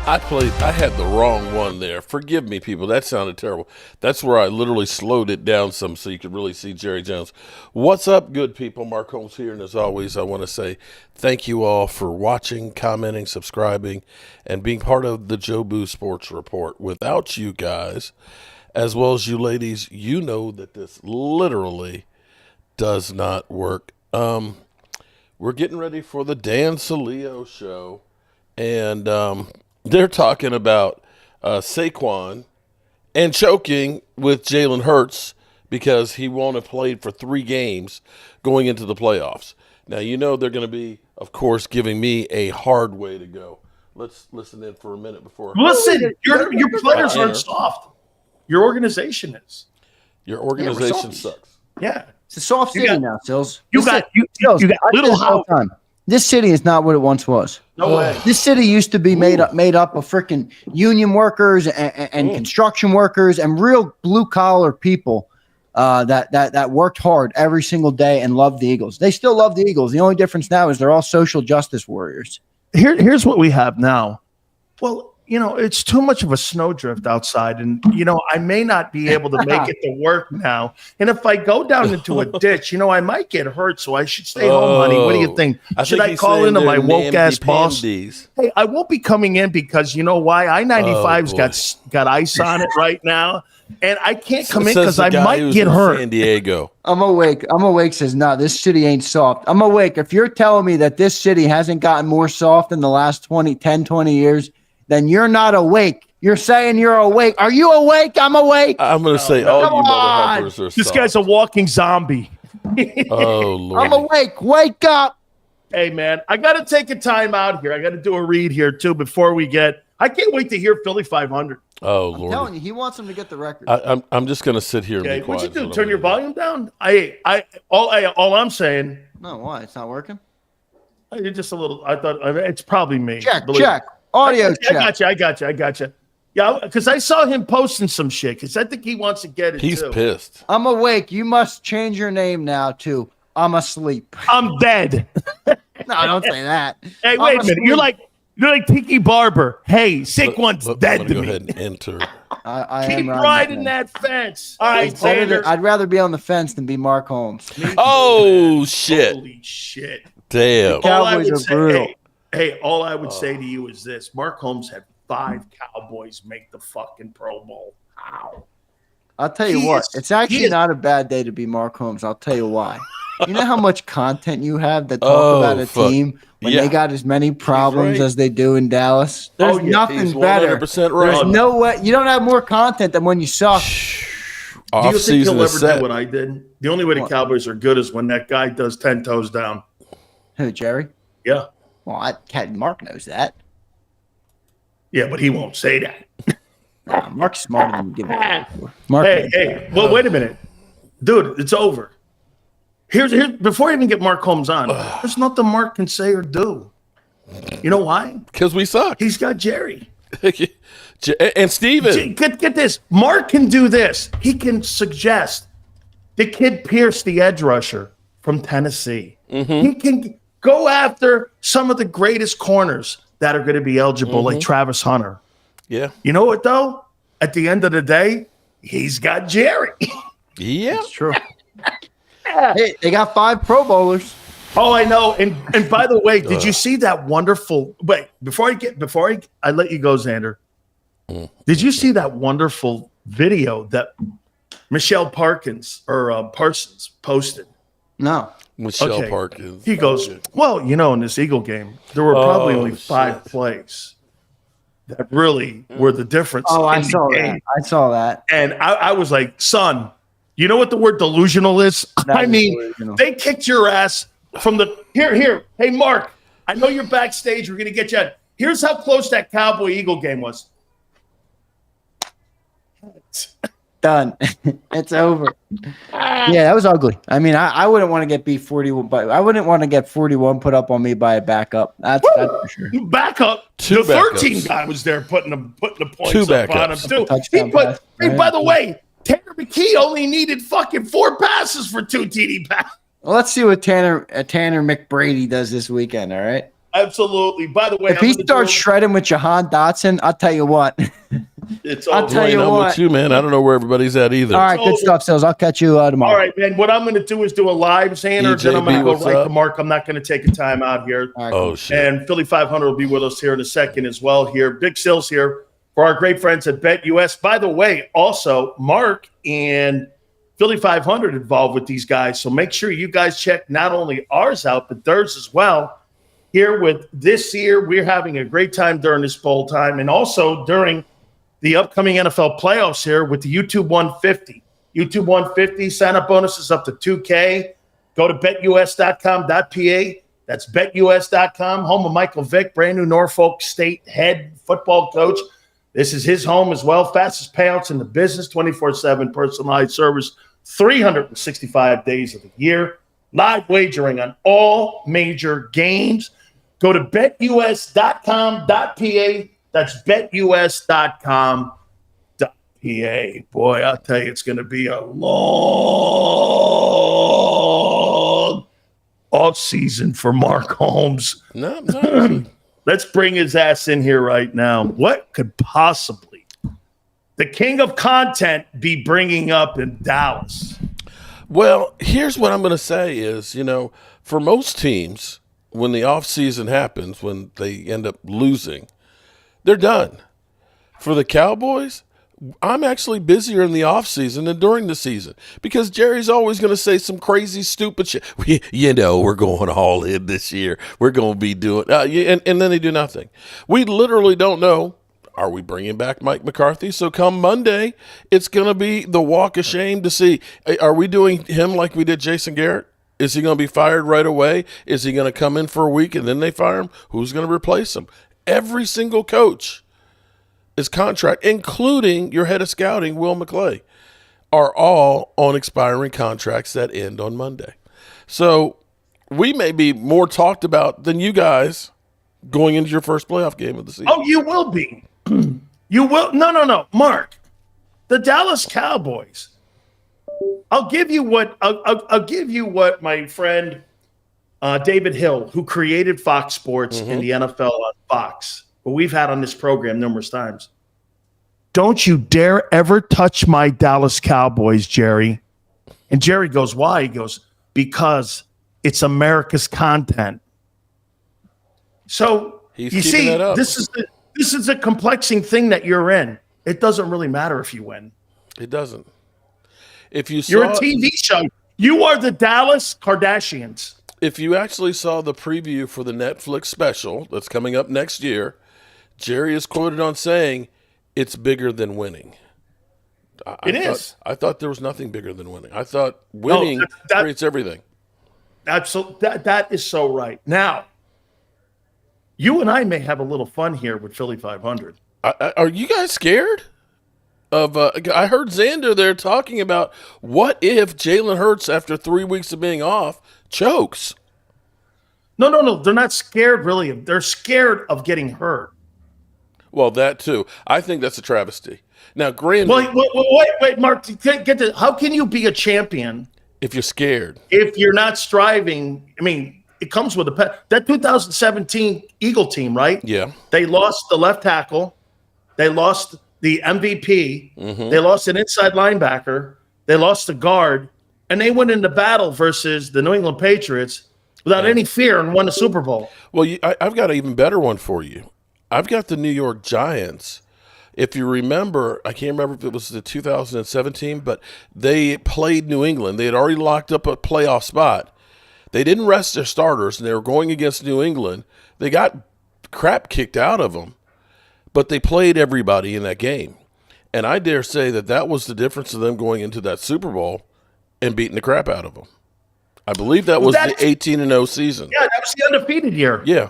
I had the wrong one there. Forgive me, people. That sounded terrible. That's where I literally slowed it down some so you could really see Jerry Jones. What's up, good people? Mark Holmes here, and as always, I want to say thank you all for watching, commenting, subscribing, and being part of the Joe Boo Sports Report. Without you guys, as well as you ladies, you know that this literally does not work. We're getting ready for the Dan Selio show, and they're talking about Saquon and choking with Jalen Hurts because he won't have played for 3 games going into the playoffs. Now, you know they're going to be, of course, giving me a hard way to go. Let's listen in for a minute before. Listen, your players aren't soft. Your organization is. Your organization sucks. Yeah. It's a soft city now, Sills. You got little house. This city is not what it once was. No way. This city used to be made up of freaking union workers and construction workers and real blue collar people that worked hard every single day and loved the Eagles. They still love the Eagles. The only difference now is they're all social justice warriors. Here's what we have now. Well, it's too much of a snowdrift outside, and I may not be able to make it to work now. And if I go down into a ditch, I might get hurt. So I should stay home, honey. What do you think? Should I call into my woke ass boss? Hey, I won't be coming in because you know why? I-95's got ice on it right now, and I can't come in because I might get hurt. San Diego. I'm awake. Says, no, this city ain't soft. I'm awake. If you're telling me that this city hasn't gotten more soft in the last 20 years, then you're not awake. You're saying you're awake. Are you awake? I'm awake. I'm going to say all you motherfuckers are soft. This guy's a walking zombie. Oh, Lord. I'm awake. Wake up. Hey, man, I got to take a time out here. I got to do a read here, too, before we get – I can't wait to hear Philly 500. Oh, Lord. I'm telling you, he wants him to get the record. I'm just going to sit here and be quiet. What'd you do? Turn your volume down? All I'm saying – No, why? It's not working? You're just a little – I thought it's probably me. Check. Audio check. I got you. Yeah, because I saw him posting some shit because I think he wants to get it. He's pissed. I'm awake. You must change your name now to I'm asleep. I'm dead. No, don't say that. Hey, wait a minute. You're like Tiki Barber. Hey, Saquon's dead to me. Go ahead and enter. I Keep riding that fence. All right, Tanner. I'd rather be on the fence than be Mark Holmes. Oh, shit. Holy shit. Damn. Cowboys are brutal. Hey, all I would say to you is this. Mark Holmes had 5 Cowboys make the fucking Pro Bowl. How? I'll tell you what. It's actually not a bad day to be Mark Holmes. I'll tell you why. You know how much content you have that talk about a team when they got as many problems as they do in Dallas? There's nothing better. Right. There's no way. You don't have more content than when you suck. Do you think he'll ever do what I did? The only way the Cowboys are good is when that guy does 10 toes down. Who, Jerry? Yeah. Well, Mark knows that. Yeah, but he won't say that. Mark's smarter than you give it. Well, wait a minute. Dude, it's over. Here's before I even get Mark Holmes on, there's nothing Mark can say or do. You know why? Because we suck. He's got Jerry. And Steven. Get this. Mark can do this. He can suggest the kid Pierce, the edge rusher from Tennessee. Mm-hmm. He can go after some of the greatest corners that are going to be eligible, like Travis Hunter. Yeah. You know what, though? At the end of the day, he's got Jerry. Yeah. That's true. Hey, they got 5 Pro Bowlers. Oh, I know. And by the way, did you see that wonderful – wait, before I let you go, Xander, did you see that wonderful video that Michelle Parsons posted? No. Michelle Parkins. He goes, well, in this Eagle game, there were probably only 5 plays that really were the difference. Oh, I saw that. And I was like, son, you know what the word delusional is? Delusional. They kicked your ass from the here. Hey, Mark, I know you're backstage. We're going to get you out. Here's how close that Cowboy-Eagle game was. Done. It's over. Yeah, that was ugly. I mean, I wouldn't want to get beat 41, but I wouldn't want to get 41 put up on me by a backup. That's for sure. Backup. The 13 guy was there putting the points up on him too. By the way, Tanner McKee only needed fucking 4 passes for 2 TD passes. Well, let's see what Tanner McBrady does this weekend. All right. Absolutely. By the way, If he starts shredding with Jahan Dotson, I'll tell you what. I'll tell you I'm what. with you, man. I don't know where everybody's at either. All right, good stuff, Sills. I'll catch you tomorrow. All right, man. What I'm going to do is do a live Xander, then I'm going to go right to Mark. I'm not going to take a time out here. All right, cool. Shit. And Philly 500 will be with us here in a second as well here. Big Sills here for our great friends at BetUS. By the way, also, Mark and Philly 500 involved with these guys. So make sure you guys check not only ours out, but theirs as well. Here with this year, we're having a great time during this bowl time and also during the upcoming NFL playoffs here with the YouTube 150. YouTube 150 sign-up bonuses up to $2K. Go to betus.com.pa. That's betus.com, home of Michael Vick, brand new Norfolk State head football coach. This is his home as well. Fastest payouts in the business, 24/7 personalized service, 365 days of the year. Live wagering on all major games. Go to betus.com.pa. That's betus.com.pa. Boy, I'll tell you, it's going to be a long off season for Mark Holmes. No. Let's bring his ass in here right now. What could possibly the king of content be bringing up in Dallas? Well, here's what I'm going to say is, for most teams, when the offseason happens, when they end up losing, they're done. For the Cowboys, I'm actually busier in the offseason than during the season because Jerry's always going to say some crazy, stupid shit. We're going all in this year. We're going to be doing and then they do nothing. We literally don't know. Are we bringing back Mike McCarthy? So come Monday, it's going to be the walk of shame to see. Are we doing him like we did Jason Garrett? Is he going to be fired right away? Is he going to come in for a week and then they fire him? Who's going to replace him? Every single coach is contract, including your head of scouting, Will McClay, are all on expiring contracts that end on Monday. So we may be more talked about than you guys going into your first playoff game of the season. Oh, you will be. You will. No. Mark, the Dallas Cowboys. I'll give you what my friend David Hill, who created Fox Sports in the NFL on Fox, who we've had on this program numerous times. Don't you dare ever touch my Dallas Cowboys, Jerry. And Jerry goes, why? He goes, because it's America's content. So you see, this is a complexing thing that you're in. It doesn't really matter if you win. It doesn't. If you're a TV show. You are the Dallas Kardashians. If you actually saw the preview for the Netflix special that's coming up next year, Jerry is quoted on saying it's bigger than winning. I thought there was nothing bigger than winning. I thought winning creates everything. That is so right. Now, you and I may have a little fun here with Philly 500. Are you guys scared? I heard Xander there talking about what if Jalen Hurts, after 3 weeks of being off, chokes. No. They're not scared, really. They're scared of getting hurt. Well, that too. I think that's a travesty. Now, granted. Wait, Mark. Get this. How can you be a champion if you're scared? If you're not striving? I mean, it comes with that 2017 Eagle team, right? Yeah. They lost the left tackle. They lost the MVP. Mm-hmm. They lost an inside linebacker. They lost the guard. And they went into battle versus the New England Patriots without any fear and won the Super Bowl. Well, I've got an even better one for you. I've got the New York Giants. If you remember, I can't remember if it was the 2017, but they played New England. They had already locked up a playoff spot. They didn't rest their starters, and they were going against New England. They got crap kicked out of them, but they played everybody in that game. And I dare say that was the difference of them going into that Super Bowl and beating the crap out of them. I believe that was the 18-0 season. Yeah, that was the undefeated year. Yeah.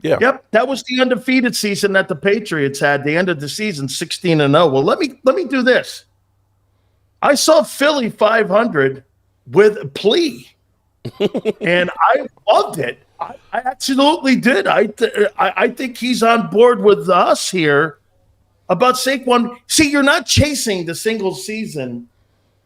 Yep, that was the undefeated season that the Patriots had. They ended the season 16-0. Well, let me do this. I saw Philly 500 with a plea, and I loved it. I absolutely did. I think he's on board with us here about Saquon. See, you're not chasing the single season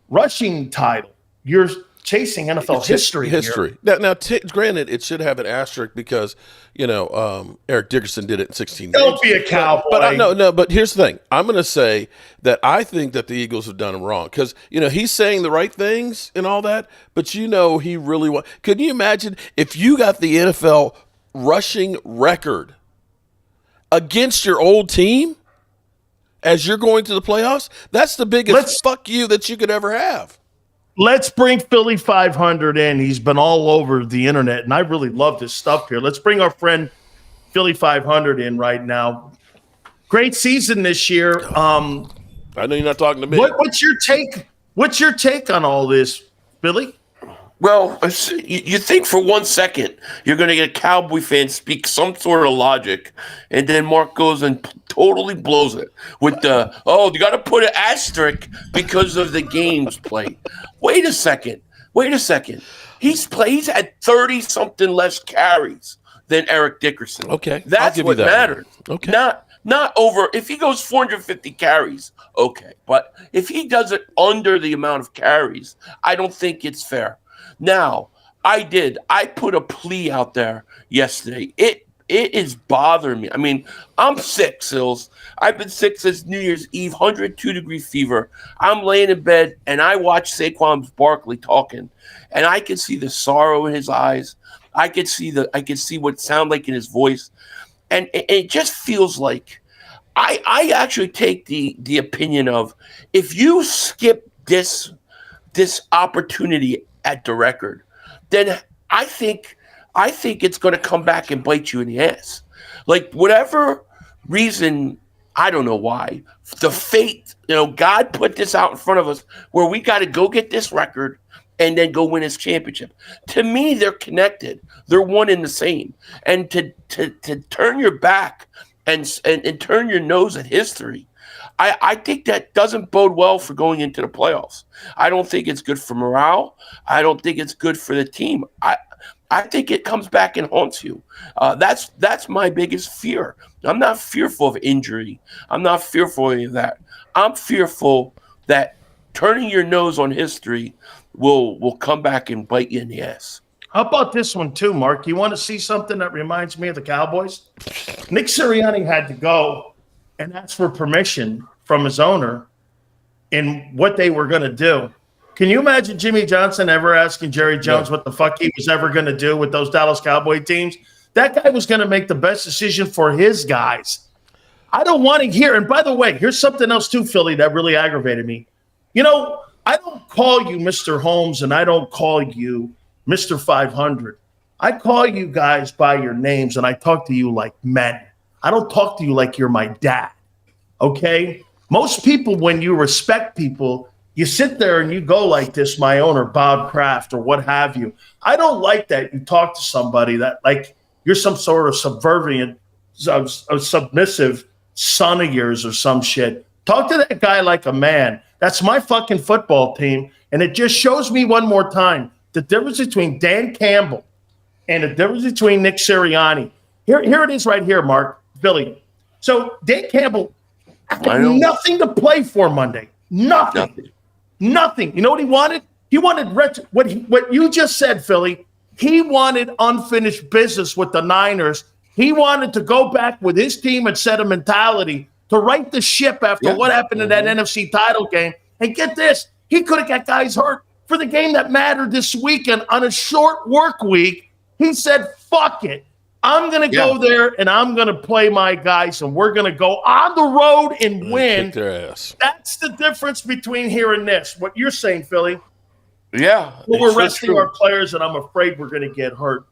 rushing title. You're chasing NFL history. History. Now, granted, it should have an asterisk because Eric Dickerson did it in 16 games. Don't be a Cowboy. But here's the thing. I'm going to say that I think that the Eagles have done him wrong because he's saying the right things and all that, but he really wants. Could you imagine if you got the NFL rushing record against your old team as you're going to the playoffs? That's the biggest fuck you that you could ever have. Let's bring Philly 500 in. He's been all over the internet, and I really love this stuff here. Let's bring our friend Philly 500 in right now. Great season this year. I know you're not talking to me. What's your take? What's your take on all this, Billy? Well, you think for 1 second you're going to get a Cowboy fan speak some sort of logic, and then Mark goes and totally blows it with you got to put an asterisk because of the games played. Wait a second. He's had 30-something less carries than Eric Dickerson. Okay. That's what matters. Okay. Not over. If he goes 450 carries, okay. But if he does it under the amount of carries, I don't think it's fair. Now, I put a plea out there yesterday. It is bothering me. I mean, I'm sick, Sills. I've been sick since New Year's Eve, 102-degree fever. I'm laying in bed, and I watch Saquon Barkley talking, and I can see the sorrow in his eyes. I can see what it sounds like in his voice, and it just feels like I actually take the opinion of if you skip this opportunity at the record, then I think it's going to come back and bite you in the ass. Like, whatever reason, I don't know why, the fate, God put this out in front of us where we got to go get this record and then go win his championship. To me, they're connected. They're one and the same. And to turn your back and turn your nose at history, I think that doesn't bode well for going into the playoffs. I don't think it's good for morale. I don't think it's good for the team. I think it comes back and haunts you. That's my biggest fear. I'm not fearful of injury. I'm not fearful of any of that. I'm fearful that turning your nose on history will come back and bite you in the ass. How about this one too, Mark? You want to see something that reminds me of the Cowboys? Nick Sirianni had to go and ask for permission from his owner in what they were going to do. Can you imagine Jimmy Johnson ever asking Jerry Jones what the fuck he was ever going to do with those Dallas Cowboy teams? That guy was going to make the best decision for his guys. I don't want to hear. And by the way, here's something else too, Philly, that really aggravated me. I don't call you Mr. Holmes and I don't call you Mr. 500. I call you guys by your names and I talk to you like men. I don't talk to you like you're my dad, okay? Most people, when you respect people, you sit there and you go like this, my owner, Bob Kraft, or what have you. I don't like that you talk to somebody that like you're some sort of subservient, submissive son of yours or some shit. Talk to that guy like a man. That's my fucking football team, and it just shows me one more time the difference between Dan Campbell and the difference between Nick Sirianni. Here it is right here, Mark. Billy. So Dan Campbell had nothing to play for Monday. Nothing. You know what he wanted? He wanted what you just said, Philly. He wanted unfinished business with the Niners. He wanted to go back with his team and set a mentality to right the ship after what happened in that NFC title game. And get this, he could have got guys hurt for the game that mattered this weekend on a short work week. He said, fuck it. I'm going to go there and I'm going to play my guys and we're going to go on the road and win. Kick their ass. That's the difference between here and this. What you're saying, Philly. Yeah. Well, we're resting our players and I'm afraid we're going to get hurt.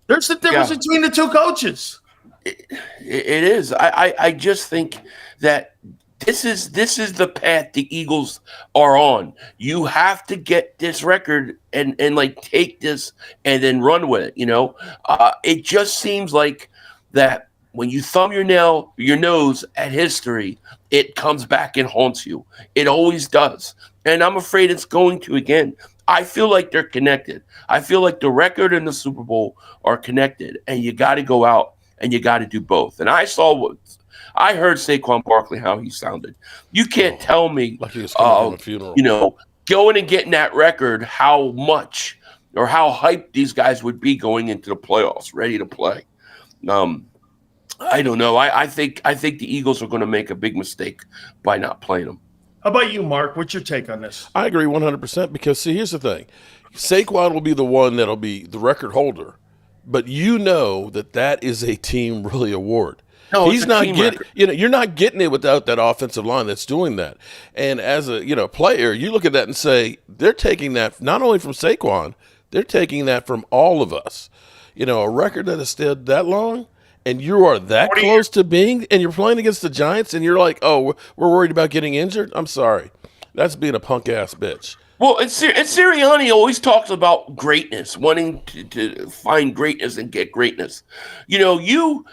There's the difference between the two coaches. It is. I just think that this is the path the Eagles are on. You have to get this record and like take this and then run with it. It just seems like that when you thumb your nose at history, it comes back and haunts you. It always does, and I'm afraid it's going to again. I feel like they're connected. I feel like the record and the Super Bowl are connected, and you got to go out and you got to do both. And I heard Saquon Barkley how he sounded. You can't tell me, like he was coming from a funeral. going and getting that record, how much or how hyped these guys would be going into the playoffs, ready to play. I don't know. I think the Eagles are going to make a big mistake by not playing them. How about you, Mark? What's your take on this? I agree 100% because, see, here's the thing. Saquon will be the one that'll be the record holder, but you know that is a team really award. No, he's not getting. You're not getting it without that offensive line that's doing that. And as a player, you look at that and say they're taking that not only from Saquon, they're taking that from all of us. A record that has stood that long, and you are that close to being, and you're playing against the Giants, and you're like, oh, we're worried about getting injured. I'm sorry, that's being a punk ass bitch. Well, and Sirianni always talks about greatness, wanting to find greatness and get greatness. You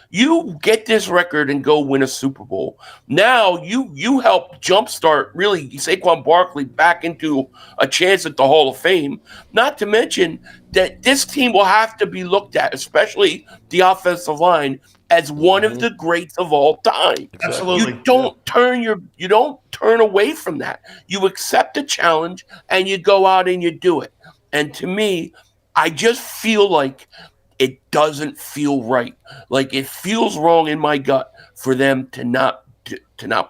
get this record and go win a Super Bowl. Now you help jumpstart really Saquon Barkley back into a chance at the Hall of Fame. Not to mention that this team will have to be looked at, especially the offensive line, as one of the greats of all time. Absolutely. You don't turn away from that. You accept the challenge and you go out and you do it. And to me, I just feel like it doesn't feel right. Like it feels wrong in my gut for them to not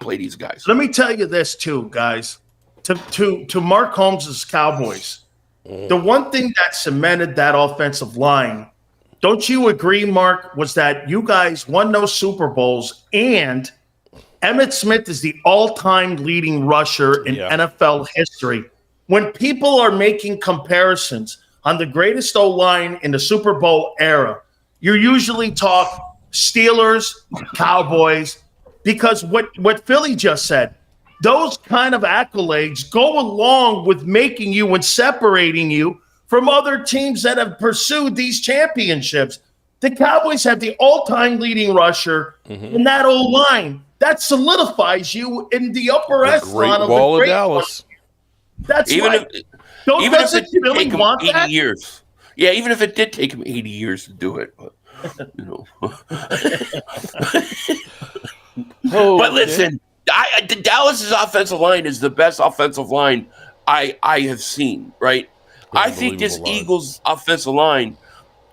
play these guys. Let me tell you this too, guys. To Mark Holmes' Cowboys, the one thing that cemented that offensive line, don't you agree, Mark, was that you guys won those Super Bowls and Emmitt Smith is the all-time leading rusher in NFL history. When people are making comparisons on the greatest O-line in the Super Bowl era, you usually talk Steelers, Cowboys, because what Philly just said, those kind of accolades go along with making you and separating you from other teams that have pursued these championships. The Cowboys have the all-time leading rusher in that O-line. That solidifies you in the upper echelon of the great Dallas. That's even right. if it did take him 80 years. Yeah, even if it did take him 80 years to do it. But, but listen, Dallas's offensive line is the best offensive line I have seen, right? I think this Eagles offensive line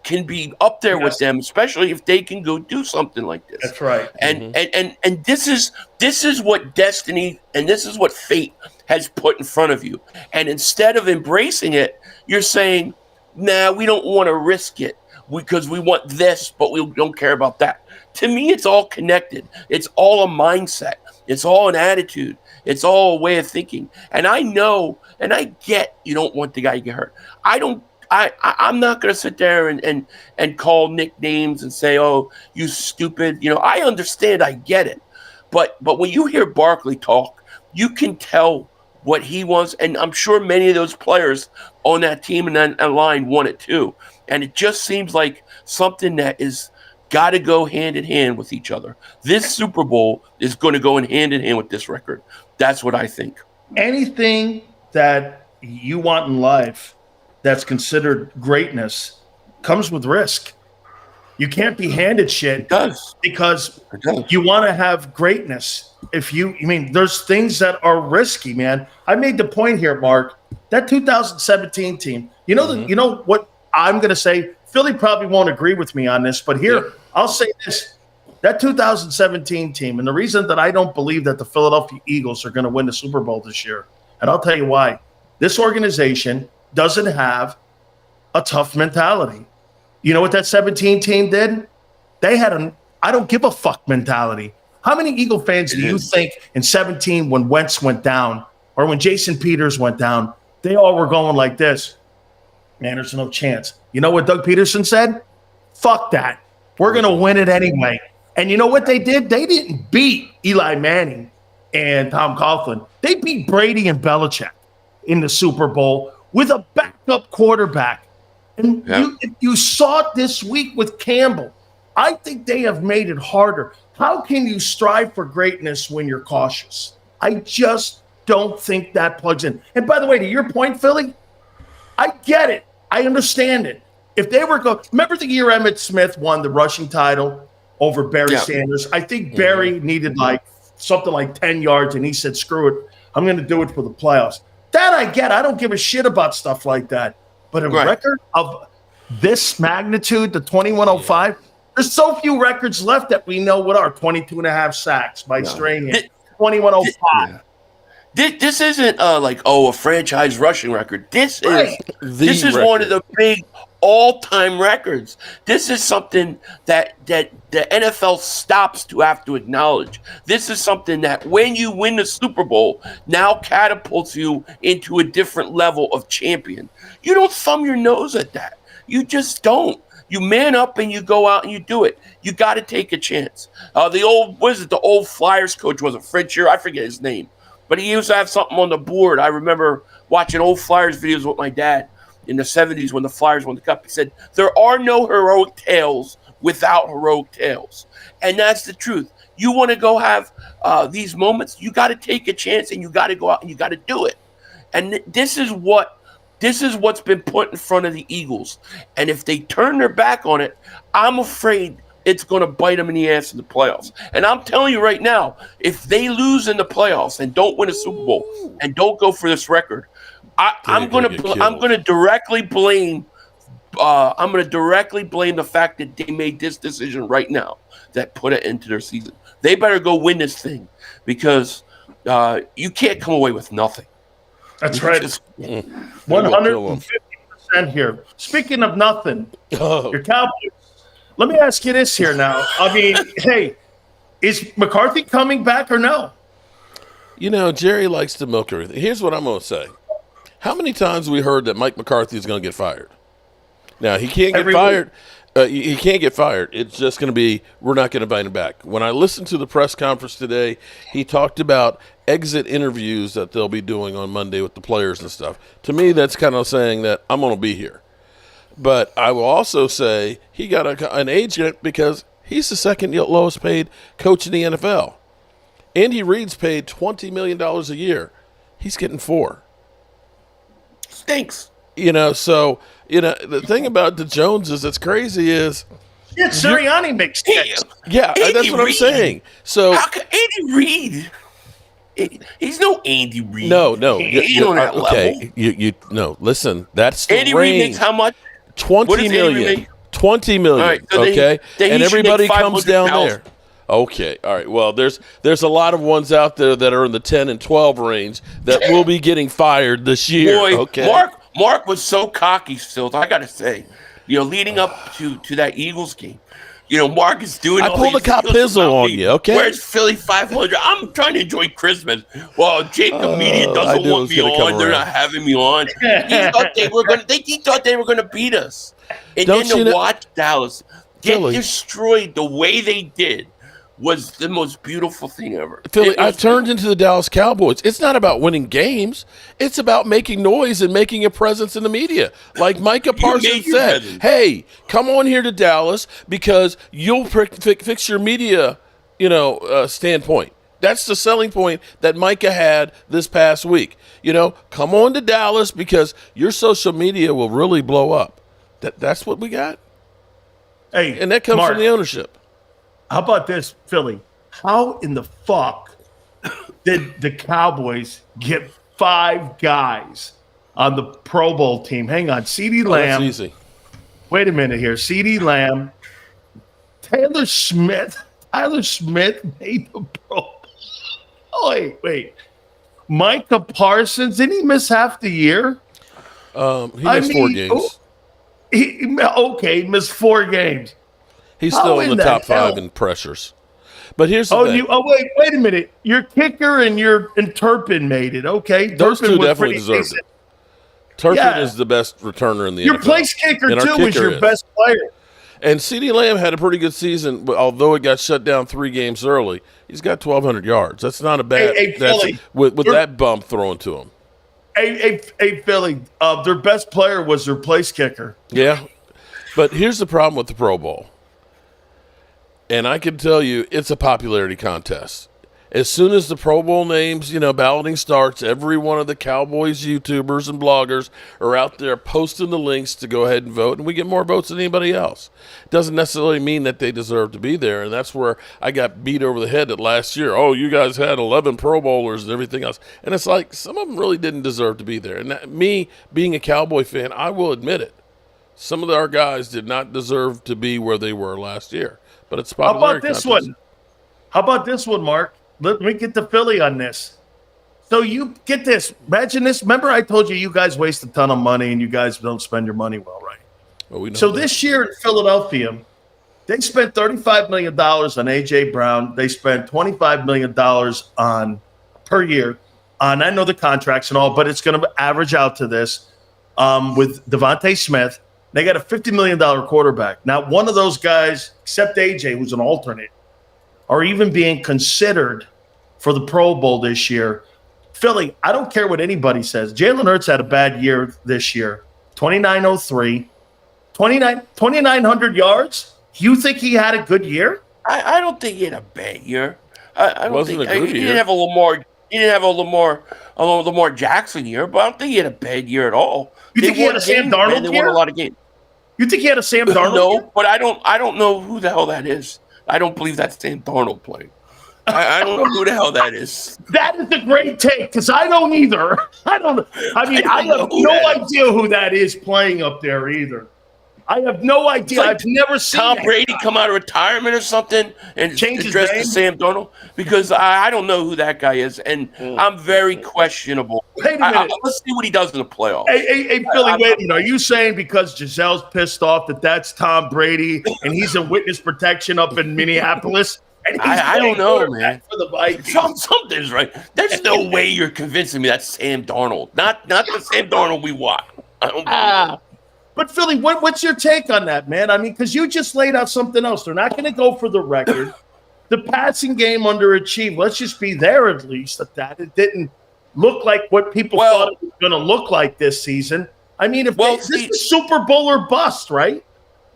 can be up there with them, especially if they can go do something like this. That's right. And this is what destiny and this is what fate has put in front of you. And instead of embracing it, you're saying, nah, we don't want to risk it because we want this, but we don't care about that. To me, it's all connected. It's all a mindset. It's all an attitude. It's all a way of thinking. And I know, and I get you don't want the guy to get hurt. I'm not going to sit there and call nicknames and say, oh, you stupid. I understand. I get it. But when you hear Barkley talk, you can tell what he wants. And I'm sure many of those players on that team and that line want it too. And it just seems like something that is got to go hand in hand with each other. This Super Bowl is going to go in hand with this record. That's what I think. Anything that you want in life that's considered greatness comes with risk. You can't be handed shit because you want to have greatness. There's things that are risky, man. I made the point here, Mark, that 2017 team, you know what I'm going to say? Philly probably won't agree with me on this, but here, I'll say this. That 2017 team, and the reason that I don't believe that the Philadelphia Eagles are going to win the Super Bowl this year, and I'll tell you why. This organization doesn't have a tough mentality. You know what that 17 team did? They had an I don't give a fuck mentality. How many Eagle fans do you think in 17 when Wentz went down or when Jason Peters went down, they all were going like this? Man, there's no chance. You know what Doug Peterson said? Fuck that. We're going to win it anyway. And you know what they did? They didn't beat Eli Manning and Tom Coughlin. They beat Brady and Belichick in the Super Bowl with a backup quarterback. And you saw it this week with Campbell. I think they have made it harder. How can you strive for greatness when you're cautious? I just don't think that plugs in. And by the way, to your point, Philly, I get it. I understand it. If they were remember the year Emmitt Smith won the rushing title over Barry Sanders? I think Barry needed something like 10 yards, and he said, screw it. I'm going to do it for the playoffs. That I get. I don't give a shit about stuff like that. But a record of this magnitude, the 2105, there's so few records left that we know what are 22 and a half sacks by Strahan. 2105. This isn't a franchise rushing record. This is one of the big all-time records. This is something that the NFL stops to have to acknowledge. This is something that when you win the Super Bowl, now catapults you into a different level of champion. You don't thumb your nose at that. You just don't. You man up and you go out and you do it. You got to take a chance. The old Flyers coach was a French year. I forget his name. But he used to have something on the board. I remember watching old Flyers videos with my dad in the 70s when the Flyers won the Cup. He said, there are no heroic tales without heroic tales. And that's the truth. You want to go have these moments, you got to take a chance and you got to go out and you got to do it. And this is what's been put in front of the Eagles. And if they turn their back on it, I'm afraid it's going to bite them in the ass in the playoffs. And I'm telling you right now, if they lose in the playoffs and don't win a Super Bowl and don't go for this record, I'm going to directly blame the fact that they made this decision right now that put it into their season. They better go win this thing because you can't come away with nothing. That's right. 150% here. Speaking of nothing, your Cowboys. Let me ask you this here now. I mean, hey, is McCarthy coming back or no? You know, Jerry likes to milk everything. Here's what I'm going to say. How many times have we heard that Mike McCarthy is going to get fired? Now, he can't get fired. He can't get fired. It's just going to be, we're not going to invite him back. When I listened to the press conference today, he talked about exit interviews that they'll be doing on Monday with the players and stuff. To me, that's kind of saying that I'm going to be here. But I will also say he got an agent because he's the second lowest paid coach in the NFL. Andy Reid's paid $20 million a year. He's getting $4 million. Stinks. The thing about the Joneses that's crazy is Sirianni makes sense. Yeah, that's what I'm saying. So how can Andy Reid? He's no Andy Reid. No. He's on that okay, level. Listen, that's the Andy range. Reid makes how much? $20 million. $20 million. Right, so okay, then and everybody comes down 500,000. there. Okay, all right. Well, there's a lot of ones out there that are in the 10 and 12 range that will be getting fired this year. Boy, okay, Mark was so cocky still. I got to say, leading up to that Eagles game, Mark is doing. I pulled a cop pizzle on you. Okay, where's Philly 500? I'm trying to enjoy Christmas. Well, Jacob Media doesn't want me on. They're not having me on. He thought they were gonna beat us, and then to watch Dallas get destroyed the way they did was the most beautiful thing ever. Philly, I've turned into the Dallas Cowboys. It's not about winning games. It's about making noise and making a presence in the media. Like Micah Parsons said, hey, come on here to Dallas because you'll fix your media, standpoint. That's the selling point that Micah had this past week. Come on to Dallas because your social media will really blow up. That's what we got. Hey, and that comes from the ownership. How about this, Philly? How in the fuck did the Cowboys get 5 guys on the Pro Bowl team? Hang on. CeeDee Lamb. That's easy. Wait a minute here. CeeDee Lamb. Tyler Smith. Tyler Smith made the Pro Bowl. Oh, wait. Micah Parsons. Didn't he miss half the year? He missed 4 games. He missed 4 games. He's still in the top 5 in pressures. But here's the thing. Wait a minute. Your kicker and Turpin made it. Okay. Those Turpin two definitely deserve it. Turpin is the best returner in the NFL. Your place kicker, too, is your best player. And CeeDee Lamb had a pretty good season, but although it got shut down 3 games early, he's got 1,200 yards. That's not a bad with that bump thrown to him. Hey, Philly, their best player was their place kicker. Yeah. But here's the problem with the Pro Bowl. And I can tell you it's a popularity contest. as soon as the Pro Bowl names, balloting starts, every one of the Cowboys YouTubers and bloggers are out there posting the links to go ahead and vote, and we get more votes than anybody else. It doesn't necessarily mean that they deserve to be there, and that's where I got beat over the head that last year. Oh, you guys had 11 Pro Bowlers and everything else. And it's like some of them really didn't deserve to be there. And me being a Cowboy fan, I will admit it. Some of our guys did not deserve to be where they were last year. But it's popularity. How about this one, Mark? Let me get the Philly on this. So you get this. Imagine this. Remember I told you guys waste a ton of money and you guys don't spend your money well, right? Well, we know so that. This year in Philadelphia, they spent $35 million on A.J. Brown. They spent $25 million on per year on, I know the contracts and all, but it's going to average out to this with Devontae Smith. They got a $50 million quarterback. Now, one of those guys, except A.J., who's an alternate, are even being considered for the Pro Bowl this year. Philly, I don't care what anybody says. Jalen Hurts had a bad year this year. 2,903, 2,900 yards. You think he had a good year? I don't think he had a bad year. I don't Wasn't think a good he year. didn't have a Lamar. He didn't have a Lamar Jackson year, but I don't think he had a bad year at all. You think he had a Sam Darnold They year? won a lot of games. You think he had a Sam Darnold? No, but I don't know who the hell that is. I don't believe that's Sam Darnold playing. I don't know who the hell that is. That is a great take because I don't either. I have no idea who that is playing up there either. I have no idea. Like I've never seen Tom that Brady guy. come out of retirement or something and Change his dress name? to Sam Darnold because I don't know who that guy is, and I'm very questionable. Wait a minute. Let's see what he does in the playoffs. Hey, Philly, wait a minute. Are you saying because Giselle's pissed off that that's Tom Brady and he's in witness protection up in Minneapolis? And he's I don't know, man. For the Vikings. Something's right. There's no way you're convincing me that's Sam Darnold. Not the Sam Darnold we want. I don't believe it. But Philly, what's your take on that, man? I mean, because you just laid out something else. They're not going to go for the record. The passing game underachieved. Let's just be there at least at that. It didn't look like what people thought it was going to look like this season. I mean, this is Super Bowl or bust, right?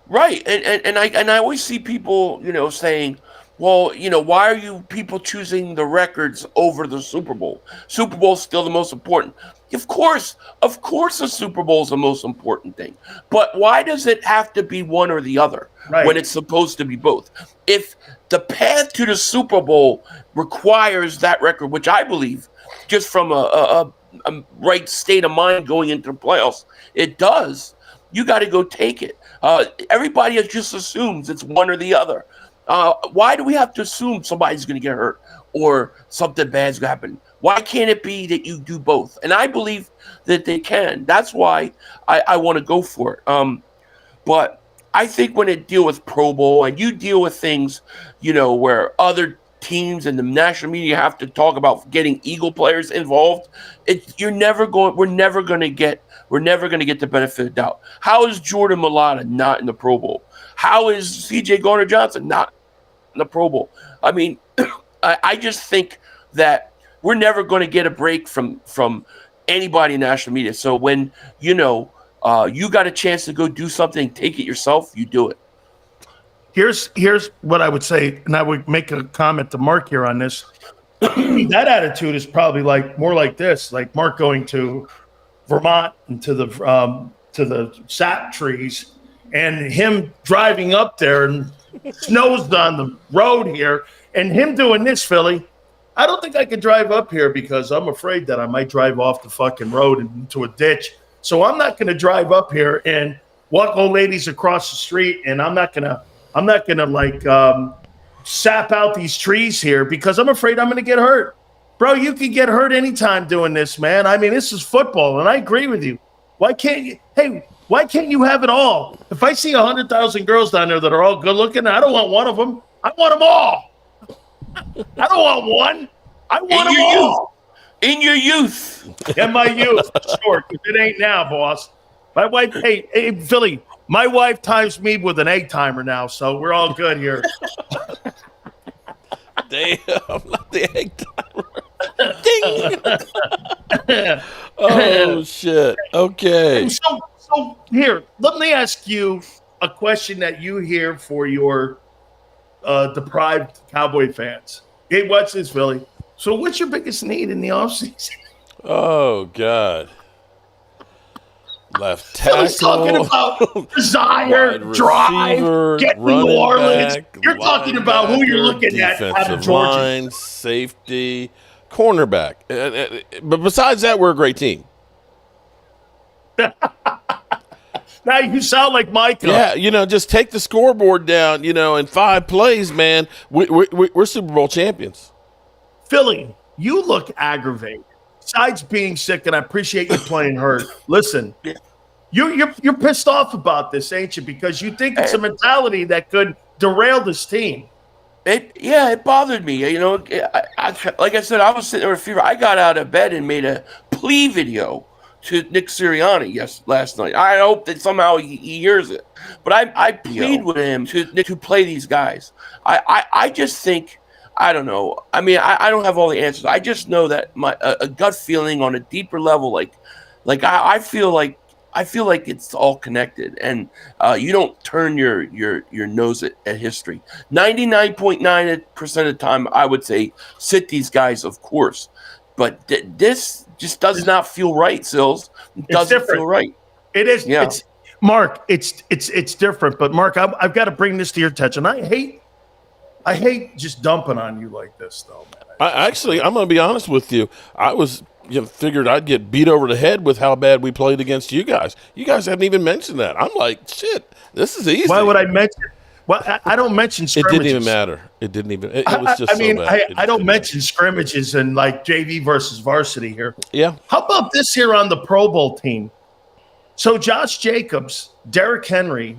Right, and I always see people, saying, well, why are you people choosing the records over the Super Bowl? Super Bowl's still the most important. Of course, the Super Bowl is the most important thing. But why does it have to be one or the other when it's supposed to be both? If the path to the Super Bowl requires that record, which I believe, just from a right state of mind going into the playoffs, it does. You got to go take it. Everybody just assumes it's one or the other. Why do we have to assume somebody's going to get hurt or something bad's going to happen? Why can't it be that you do both? And I believe that they can. That's why I want to go for it. But I think when it deal with Pro Bowl and you deal with things, where other teams and the national media have to talk about getting Eagle players involved, we're never going to get the benefit of the doubt. How is Jordan Mailata not in the Pro Bowl? How is C.J. Garner-Johnson not in the Pro Bowl? I mean, I just think that we're never going to get a break from anybody in national media. So when, you got a chance to go do something, take it yourself, you do it. Here's what I would say, and I would make a comment to Mark here on this. That attitude is probably more like this, like Mark going to Vermont and to the sap trees and him driving up there and snow's on the road here and him doing this, Philly. I don't think I could drive up here because I'm afraid that I might drive off the fucking road and into a ditch. So I'm not going to drive up here and walk old ladies across the street, and I'm not gonna sap out these trees here because I'm afraid I'm going to get hurt. Bro, you can get hurt anytime doing this, man. I mean, this is football, and I agree with you. Why can't you have it all? If I see 100,000 girls down there that are all good looking, I don't want one of them. I want them all. I don't want one. I want them all. In your youth. In my youth, sure, because it ain't now, boss. My wife, hey, Philly, my wife times me with an egg timer now, so we're all good here. Damn, not the egg timer. Ding. Oh, shit. Okay. And so here, let me ask you a question that you hear for your deprived Cowboy fans. Hey, watch this, Philly. So what's your biggest need in the offseason? Oh, God. Left Philly's talking tackle, about desire, wide drive, receiver, get to New running Orleans. back, You're talking about who you're linebacker, looking at out of defensive Georgia. line, safety, cornerback. But besides that, we're a great team. Now you sound like Micah. Yeah, just take the scoreboard down, in 5 plays, man. We're Super Bowl champions. Philly, you look aggravated. Besides being sick, and I appreciate you playing hurt. Listen, you're pissed off about this, ain't you? Because you think it's a mentality that could derail this team. It bothered me. Like I said, I was sitting there with fever. I got out of bed and made a plea video to Nick Sirianni last night. I hope that somehow he hears it. But I plead with him to play these guys. I just think, I don't know. I mean, I don't have all the answers. I just know that a gut feeling on a deeper level, like I feel like it's all connected, and you don't turn your nose at history. 99.9% of the time, I would say sit these guys, of course, but this just does not feel right, Sills. It doesn't feel right. It is. Yeah. It's Mark. It's different. But Mark, I've got to bring this to your attention. I hate just dumping on you like this, though, man. I'm going to be honest with you. I was figured I'd get beat over the head with how bad we played against you guys. You guys haven't even mentioned that. I'm like, shit, this is easy. Why would I mention? Well, I don't mention scrimmages. It didn't even matter. It didn't even. It was just. I don't mention scrimmages and like JV versus varsity here. Yeah. How about this here on the Pro Bowl team? So Josh Jacobs, Derrick Henry,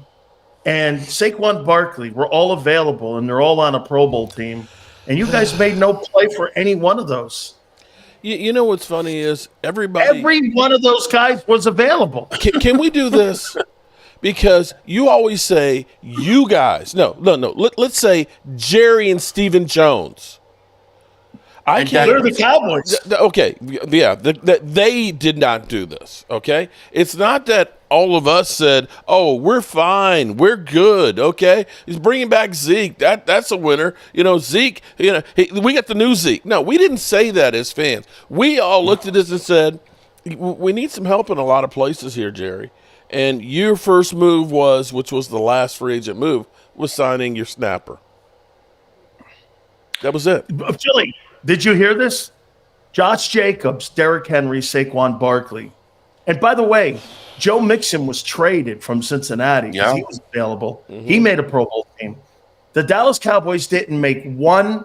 and Saquon Barkley were all available, and they're all on a Pro Bowl team. And you guys made no play for any one of those. You know what's funny is every one of those guys was available. Can we do this? Because you always say you guys. No. Let's say Jerry and Stephen Jones. They're the Cowboys. Okay, yeah, they did not do this, okay? It's not that all of us said, oh, we're fine, we're good, okay? He's bringing back Zeke. That's a winner. Zeke, we got the new Zeke. No, we didn't say that as fans. We all looked at this and said, we need some help in a lot of places here, Jerry. And your first move which was the last free agent move, was signing your snapper. That was it. Philly, did you hear this? Josh Jacobs, Derrick Henry, Saquon Barkley. And by the way, Joe Mixon was traded from Cincinnati because he was available. Mm-hmm. He made a Pro Bowl team. The Dallas Cowboys didn't make one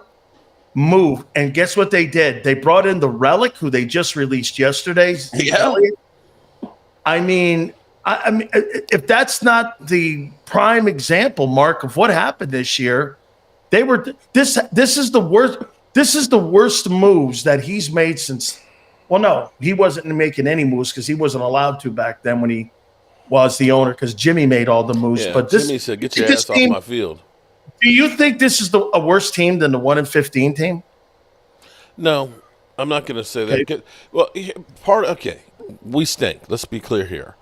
move. And guess what they did? They brought in the relic who they just released yesterday. Yeah. I mean, if that's not the prime example, Mark, of what happened this year, they were this is the worst. This is the worst moves that he's made since. Well, no, he wasn't making any moves because he wasn't allowed to back then when he was the owner because Jimmy made all the moves. Yeah, but Jimmy said, "Get your ass off my field." Do you think this is a worse team than the 1-15 team? No, I'm not going to say that. Okay. Well, we stink. Let's be clear here.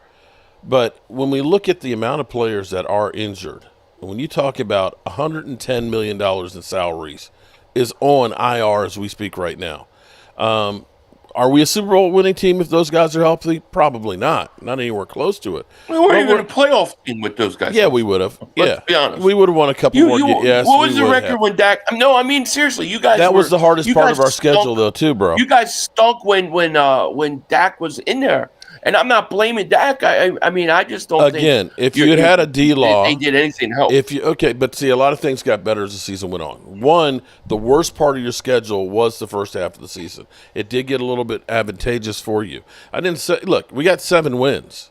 But when we look at the amount of players that are injured, when you talk about $110 million in salaries is on IR as we speak right now. Are we a Super Bowl winning team if those guys are healthy? Probably not. Not anywhere close to it. We weren't even a playoff team with those guys. Yeah, we would have. Let's be honest. We would have won a couple more. Yes. What was the record when Dak? No, I mean seriously, you guys. That was the hardest part of our schedule, though, too, bro. You guys stunk when Dak was in there. And I'm not blaming Dak. I mean, I just don't think. Again, if you had a D-Law. They did anything to help. But see, a lot of things got better as the season went on. One, the worst part of your schedule was the first half of the season. It did get a little bit advantageous for you. I didn't say, look, we got 7 wins.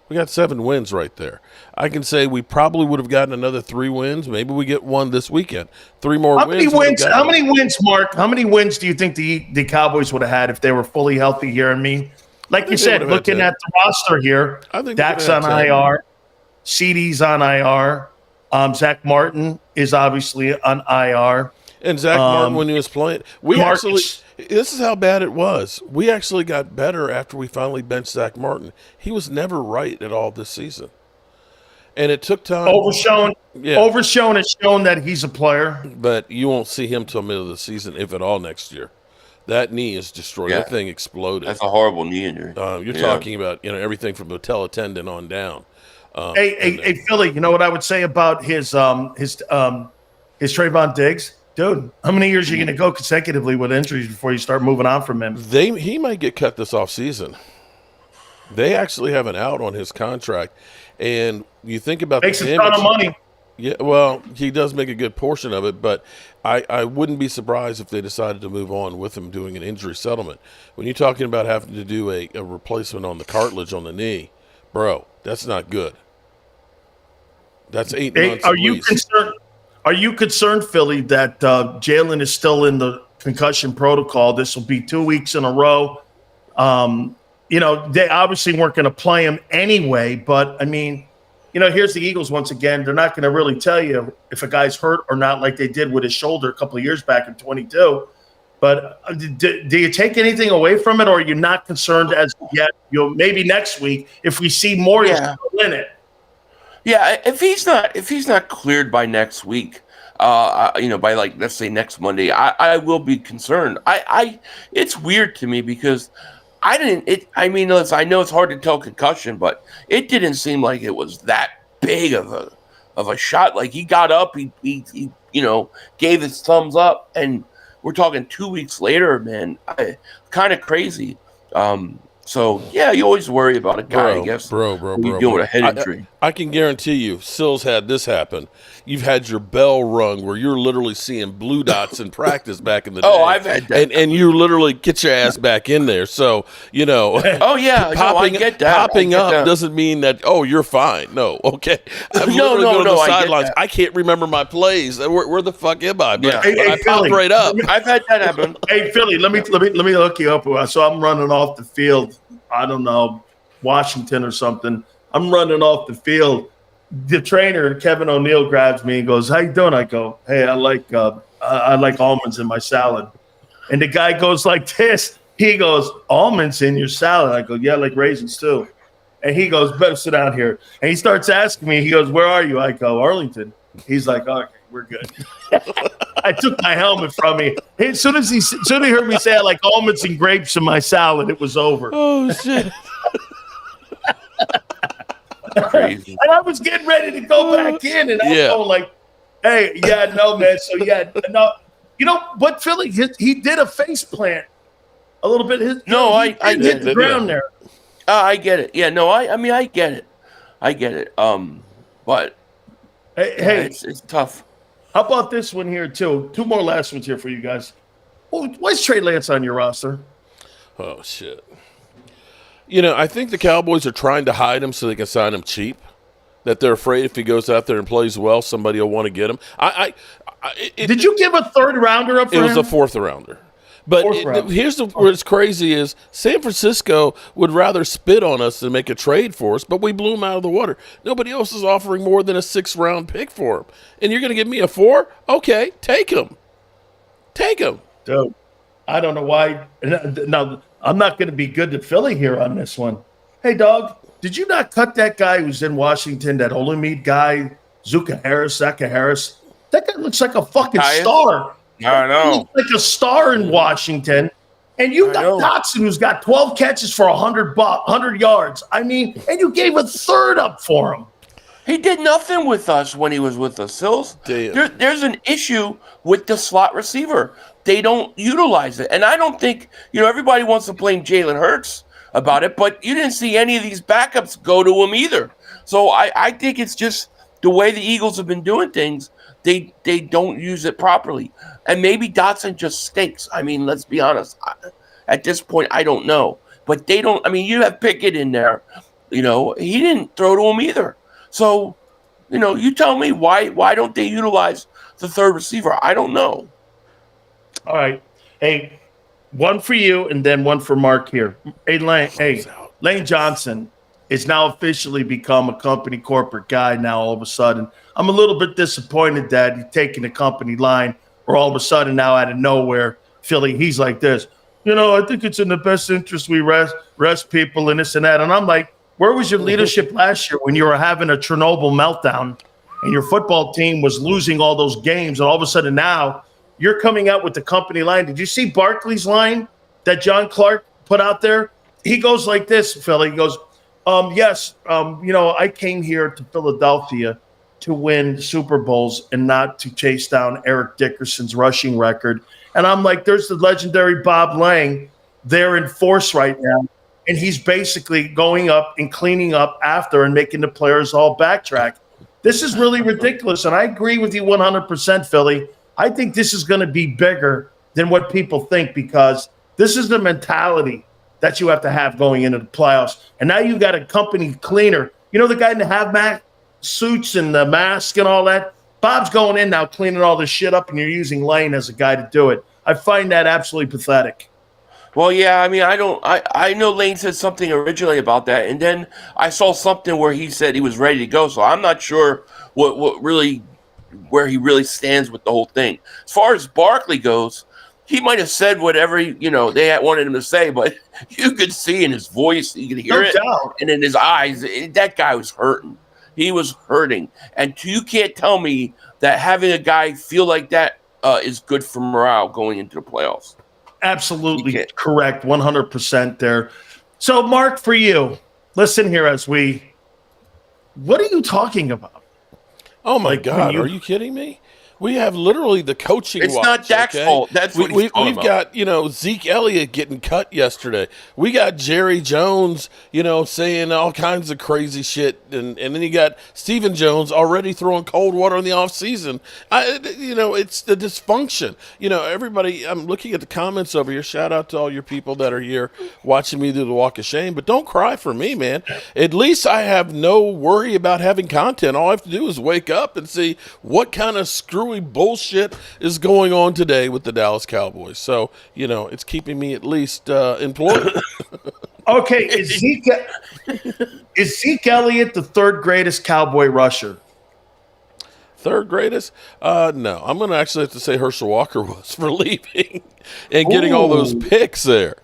We got 7 wins right there. I can say we probably would have gotten another 3 wins. Maybe we get one this weekend. 3 more wins. How many wins, Mark? How many wins do you think the Cowboys would have had if they were fully healthy here? Like you said, looking at the roster here, Dak's on IR, CD's on IR, Zach Martin is obviously on IR. And Zach Martin, when he was playing, this is how bad it was. We actually got better after we finally benched Zach Martin. He was never right at all this season. And it took time. Overshown. Yeah. Overshown has shown that he's a player. But you won't see him till middle of the season, if at all, next year. That knee is destroyed. Yeah. That thing exploded. That's a horrible knee injury. You're talking about everything from the patella tendon on down. Hey, Philly. You know what I would say about his Trayvon Diggs, dude? How many years are you going to go consecutively with injuries before you start moving on from him? He might get cut this offseason. They actually have an out on his contract, and you think about Makes a ton of money. Yeah, well, he does make a good portion of it, but I wouldn't be surprised if they decided to move on with him doing an injury settlement. When you're talking about having to do a replacement on the cartilage on the knee, bro, that's not good. That's 8 months. Are you concerned? Are you concerned, Philly, that Jaylen is still in the concussion protocol? This will be 2 weeks in a row. They obviously weren't going to play him anyway, but I mean, here's the Eagles once again. They're not going to really tell you if a guy's hurt or not, like they did with his shoulder a couple of years back in 22. But do you take anything away from it, or are you not concerned as yet? Maybe next week, if we see more, you'll still win it. Yeah, if he's not cleared by next week, by let's say next Monday, I will be concerned. It's weird to me because I know it's hard to tell concussion, but it didn't seem like it was that big of a shot. Like he got up, he gave his thumbs up, and we're talking 2 weeks later, man. Kind of crazy. So yeah, you always worry about a guy, I guess. Bro. You deal with a head injury. I can guarantee you, Sills had this happen. You've had your bell rung where you're literally seeing blue dots in practice back in the day. Oh, I've had that. And you literally get your ass back in there. So, Oh yeah, I get that. Popping up doesn't mean that, you're fine. No, okay. I'm No, literally going to the sidelines. I get that. I can't remember my plays. Where the fuck am I? But, Hey, I popped Philly. right up. I've had that happen. Hey, Philly, let me look you up. So I'm running off the field. I don't know, Washington or something. I'm running off the field. The trainer, Kevin O'Neill, grabs me and goes, "How you doing?" I go, "Hey, I like almonds in my salad." And the guy goes like this. He goes, "Almonds in your salad?" I go, "Yeah, I like raisins too." And he goes, "Better sit down here." And he starts asking me. He goes, "Where are you?" I go, "Arlington." He's like, "Okay, we're good." I took my helmet from me. As soon as he heard me say I like almonds and grapes in my salad, it was over. Oh, shit. Crazy. And I was getting ready to go back in, and I was going like, "Hey, yeah, no, man." So no, but Philly, he did a face plant a little bit. I hit the ground there. I get it. Yeah, no, I get it. I get it. But Hey, it's tough. how about this one here too? Two more last ones here for you guys. Why's Trey Lance on your roster? Oh, shit. I think the Cowboys are trying to hide him so they can sign him cheap. That they're afraid if he goes out there and plays well, somebody will want to get him. Did you give a third rounder up for him? It was a fourth rounder. But here's where it's crazy is San Francisco would rather spit on us than make a trade for us, but we blew him out of the water. Nobody else is offering more than a 6th-round pick for him. And you're going to give me a 4? Okay, take him. Take him. Dude, I don't know why. Now, I'm not going to be good to Philly here on this one. Hey, dog, did you not cut that guy who's in Washington, that Olamide guy, Zaka Harris? That guy looks like a fucking star. I know. He looks like a star in Washington. And you got Dotson, who's got 12 catches for 100 yards. I mean, and you gave a third up for him. He did nothing with us when he was with us, Sills. There's an issue with the slot receiver. They don't utilize it. And I don't think, everybody wants to blame Jalen Hurts about it, but you didn't see any of these backups go to him either. So I think it's just the way the Eagles have been doing things. They don't use it properly. And maybe Dotson just stinks. I mean, let's be honest. At this point, I don't know. But they don't – I mean, you have Pickett in there. He didn't throw to him either. So, you tell me why don't they utilize the third receiver? I don't know. All right. Hey, one for you and then one for Mark here. Hey, Lane Johnson is now officially become a company corporate guy now all of a sudden. I'm a little bit disappointed that he's taking the company line or all of a sudden now out of nowhere, Philly, he's like this. I think it's in the best interest we rest people and this and that. And I'm like, Where was your leadership last year when you were having a Chernobyl meltdown and your football team was losing all those games, and all of a sudden now you're coming out with the company line? Did you see Barkley's line that John Clark put out there? He goes like this, Philly. He goes, yes, I came here to Philadelphia to win Super Bowls and not to chase down Eric Dickerson's rushing record. And I'm like, there's the legendary Bob Lang there in force right now. And he's basically going up and cleaning up after and making the players all backtrack. This is really ridiculous. And I agree with you 100%, Philly. I think this is going to be bigger than what people think, because this is the mentality that you have to have going into the playoffs. And now you got a company cleaner. You know the guy in the hazmat suits and the mask and all that? Bob's going in now cleaning all this shit up, and you're using Lane as a guy to do it. I find that absolutely pathetic. Well, yeah, I mean, I know Lane said something originally about that, and then I saw something where he said he was ready to go, so I'm not sure where he really stands with the whole thing. As far as Barkley goes, he might have said whatever, they had wanted him to say, but you could see in his voice, you could hear it, and in his eyes, that guy was hurting. He was hurting. And you can't tell me that having a guy feel like that is good for morale going into the playoffs. Absolutely correct. 100% there. So, Mark, for you, listen here what are you talking about? Oh, my God. Are you kidding me? We have literally the coaching. It's not Dak's fault. That's what we've got. Zeke Elliott getting cut yesterday. We got Jerry Jones, saying all kinds of crazy shit, and then you got Stephen Jones already throwing cold water in the offseason. It's the dysfunction. Everybody. I'm looking at the comments over here. Shout out to all your people that are here watching me do the walk of shame. But don't cry for me, man. At least I have no worry about having content. All I have to do is wake up and see what kind of screwy bullshit is going on today with the Dallas Cowboys. So, it's keeping me at least employed. Okay, is Zeke Elliott the third greatest Cowboy rusher? Third greatest? No. I'm going to actually have to say Herschel Walker was for leaving and getting all those picks there.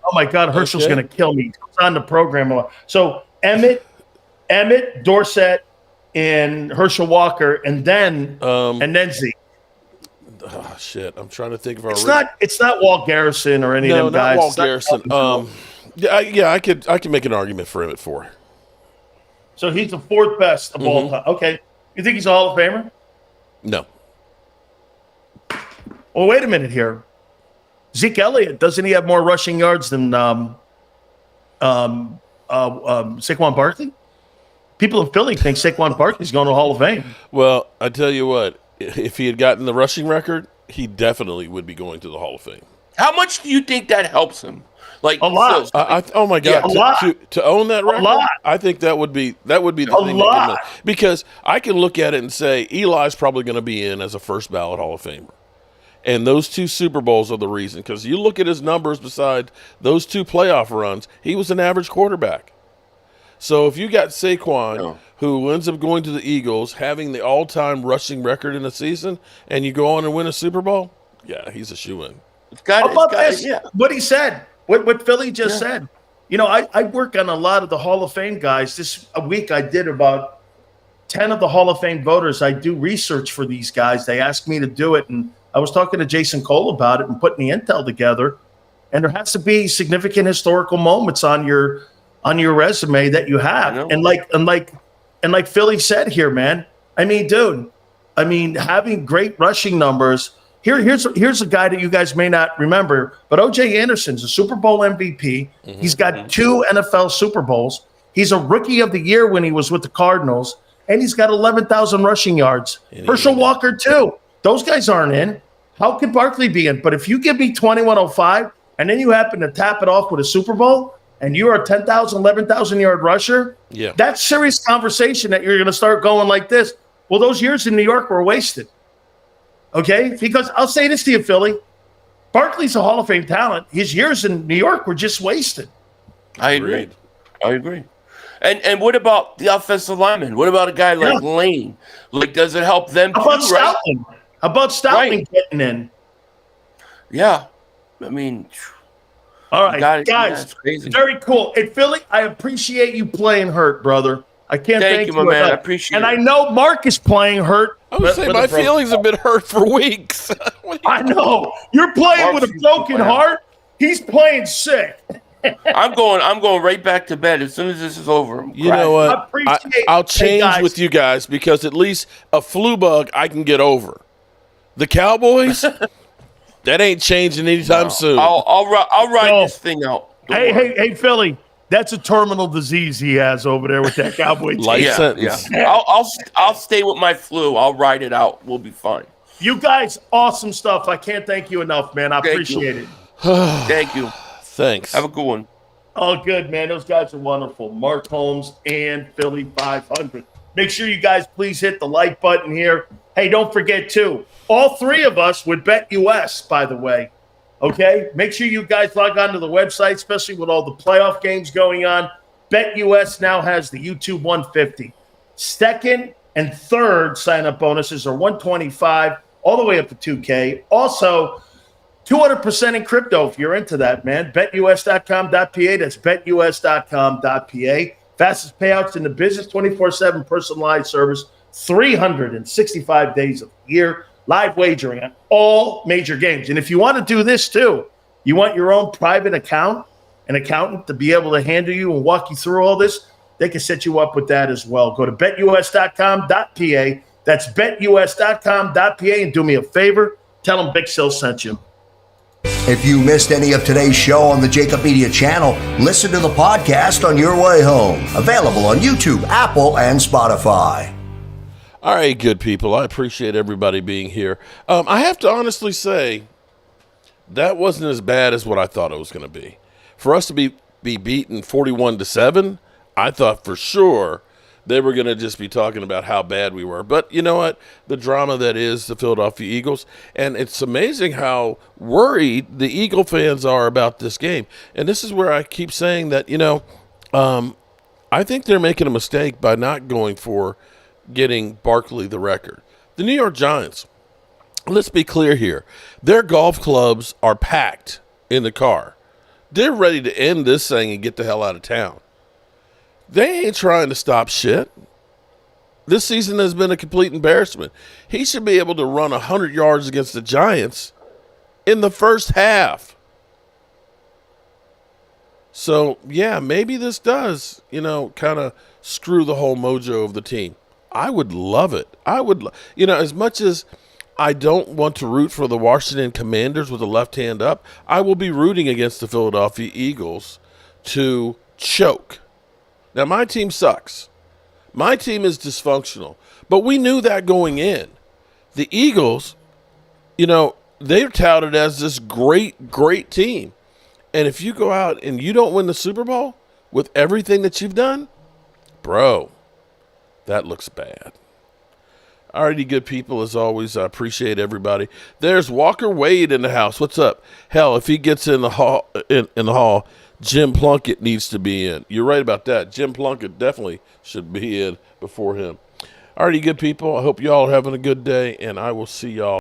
Oh, my God, Herschel's going to kill me. He's on the program a lot. So, Emmett, Dorsett, and Herschel Walker, and then Zeke. Oh, shit. I'm trying to think of it's not Walt Garrison or any of them guys. No, not Walt Garrison. I could make an argument for him at 4. So he's the fourth best of all time. Okay. You think he's a Hall of Famer? No. Well, wait a minute here. Zeke Elliott, doesn't he have more rushing yards than Saquon Barkley? People in Philly think Saquon Barkley's going to the Hall of Fame. Well, I tell you what, if he had gotten the rushing record, he definitely would be going to the Hall of Fame. How much do you think that helps him? Like a lot. Oh my God! Yeah, to own that record, a lot. I think that would be the thing. Lot. Because I can look at it and say Eli's probably going to be in as a first ballot Hall of Famer, and those 2 Super Bowls are the reason. Because you look at his numbers beside those 2 playoff runs, he was an average quarterback. So if you got Saquon, who ends up going to the Eagles, having the all-time rushing record in a season, and you go on and win a Super Bowl, yeah, he's a shoo-in. What he said, what Philly just said. I work on a lot of the Hall of Fame guys. This week I did about 10 of the Hall of Fame voters. I do research for these guys. They asked me to do it, and I was talking to Jason Cole about it and putting the intel together. And there has to be significant historical moments on your resume that you have. And like Philly said here, man, I mean, dude, having great rushing numbers. Here's a guy that you guys may not remember, but O.J. Anderson's a Super Bowl MVP. He's got 2 NFL Super Bowls. He's a Rookie of the Year when he was with the Cardinals, and he's got 11,000 rushing yards. Herschel Walker, too. Those guys aren't in. How could Barkley be in? But if you give me 2105 and then you happen to tap it off with a Super Bowl, and you're a 10,000, 11,000-yard rusher, that's serious conversation that you're going to start going like this. Well, those years in New York were wasted, okay? Because I'll say this to you, Philly. Barkley's a Hall of Fame talent. His years in New York were just wasted. I agree. And what about the offensive lineman? What about a guy like Lane? Like, does it help them How about Stoutland? How about Stoutland getting in? Yeah. I mean, All right, got it. Yeah, guys. it's crazy. Very cool. And Philly, I appreciate you playing hurt, brother. I can't thank you, you my man. enough. I appreciate and it. I know Mark is playing hurt. I was saying my feelings have been hurt for weeks. I know. You're playing with a broken heart. He's playing sick. I'm going right back to bed as soon as this is over. You know what? I appreciate I'll change guys. with you guys because at least a flu bug I can get over. The Cowboys, that ain't changing anytime soon. I'll ride this thing out. Hey, Philly. That's a terminal disease he has over there with that Cowboy team. Life sentence. Yeah. I'll stay with my flu. I'll ride it out. We'll be fine. You guys, awesome stuff. I can't thank you enough, man. I appreciate it. Thank you. Thanks. Have a good one. Oh, good, man. Those guys are wonderful. Mark Holmes and Philly 500. Make sure you guys please hit the like button here. Hey, don't forget, too, all three of us would bet US, by the way. Okay? Make sure you guys log on to the website, especially with all the playoff games going on. BetUS now has the YouTube 150. Second and third sign-up bonuses are 125 all the way up to 2K. Also, 200% in crypto if you're into that, man. BetUS.com.pa. That's BetUS.com.pa. Fastest payouts in the business, 24/7 personalized service, 365 days of the year. Live wagering on all major games. And if you want to do this too, you want your own private account, an accountant to be able to handle you and walk you through all this, they can set you up with that as well. Go to betus.com.pa. That's betus.com.pa. And do me a favor, tell them Big Sil sent you. If you missed any of today's show on the Jacob Media channel, listen to the podcast on your way home. Available on YouTube, Apple, and Spotify. All right, good people. I appreciate everybody being here. I have to honestly say that wasn't as bad as what I thought it was going to be. For us to be beaten 41-7, I thought for sure they were going to just be talking about how bad we were. But you know what? The drama that is the Philadelphia Eagles. And it's amazing how worried the Eagle fans are about this game. And this is where I keep saying that, I think they're making a mistake by not going for getting Barkley the record. The New York Giants, let's be clear here. Their golf clubs are packed in the car. They're ready to end this thing and get the hell out of town. They ain't trying to stop shit. This season has been a complete embarrassment. He should be able to run 100 yards against the Giants in the first half. So, yeah, maybe this does, kind of screw the whole mojo of the team. I would love it. As much as I don't want to root for the Washington Commanders with the left hand up, I will be rooting against the Philadelphia Eagles to choke. Now, my team sucks. My team is dysfunctional. But we knew that going in. The Eagles, they're touted as this great, great team. And if you go out and you don't win the Super Bowl with everything that you've done, bro, that looks bad. Alrighty, good people, as always, I appreciate everybody. There's Walker Wade in the house. What's up? Hell, if he gets in the hall, Jim Plunkett needs to be in. You're right about that. Jim Plunkett definitely should be in before him. Alrighty, good people, I hope you all are having a good day, and I will see y'all.